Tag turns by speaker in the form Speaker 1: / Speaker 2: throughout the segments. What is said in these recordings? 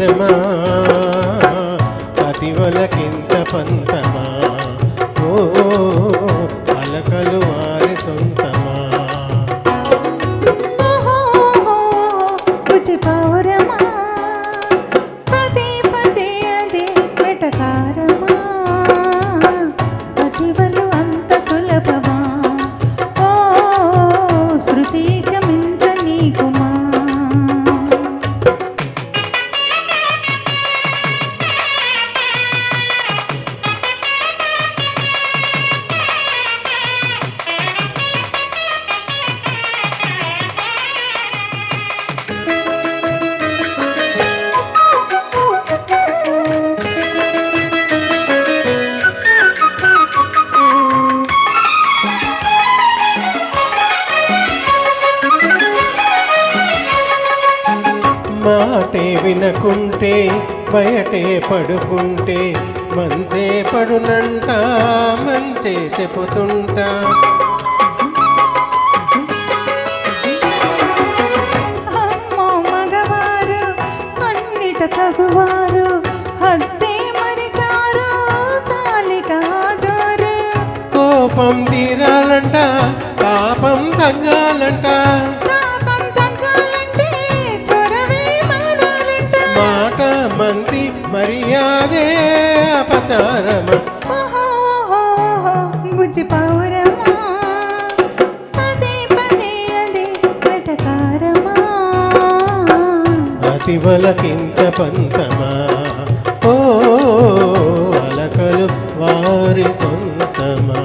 Speaker 1: నేరమా అతివలకింత పంతమా ఓ అలకలు వారి సొంతమా
Speaker 2: బుజ్జి పౌరమా పదే పదే అదే వెటకారమా అతివలు అంత సులభమా ఓ శృతిక మించ నీకుమా
Speaker 1: మాటే వినకుంటే బయటే పడుకుంటే మంచే పడునంట మంచే చెప్పుతుంటా
Speaker 2: అమ్మో మగవారు అన్నిట తగువారు హద్దే మరిచారు చాలిక జారు
Speaker 1: కోపం తీరాలంట పాపం తగ్గాలంట
Speaker 2: పాపం తగ్గాలంటే చొరవే మారాలంట
Speaker 1: మాట మంది మర్యాదే అపచారమ
Speaker 2: బుజ్జి పౌరమా పదే పదే అదే వెటకారమా
Speaker 1: అతివలకింత పంతమా ఓ అలకలు వారి సొంతమా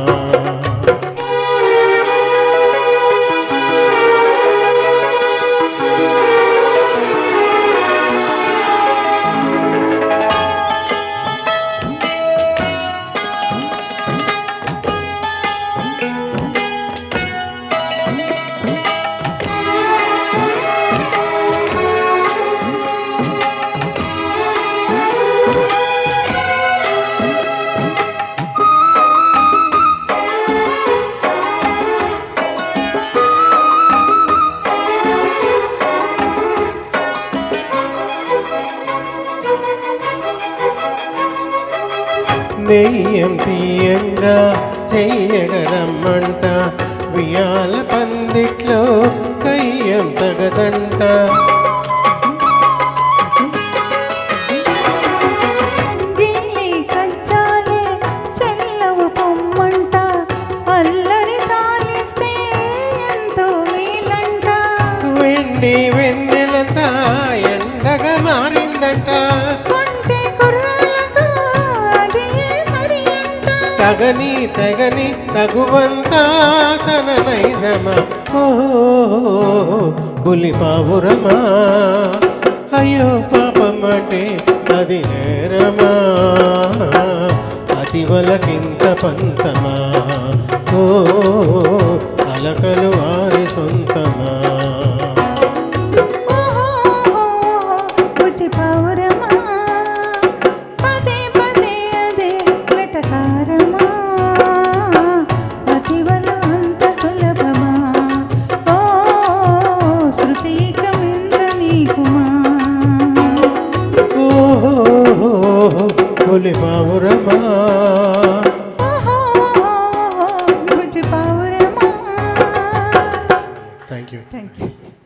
Speaker 1: నెయ్యం తీయంగా చెయ్యగరమ్మంట వియాల పందిట్లో కయ్యం తగదంట
Speaker 2: గిల్లి కచ్చాలే చెల్లవు పొమ్మంట అల్లరి చాలిస్తే ఎంతో మేలంట
Speaker 1: వెండి వెన్నెలంతా ఎండగా మారిందంట
Speaker 2: కొంటే కుర్రాళ్ళకు అది సరి అంట
Speaker 1: తగని తగని తగువంతా తన నైజమా ఓ పులి పావురమా అయ్యో పాపమంటే అది నేరమా అతివలకింత పంతమా ఓ అలకలు వారి సొంతమా
Speaker 2: బుజ్జి పౌరమా పదే పదే అదే వెటకారమా అతివలు అంత సులభమా ఓ శృతిక మించ నీకుమా
Speaker 1: పులి పావురమా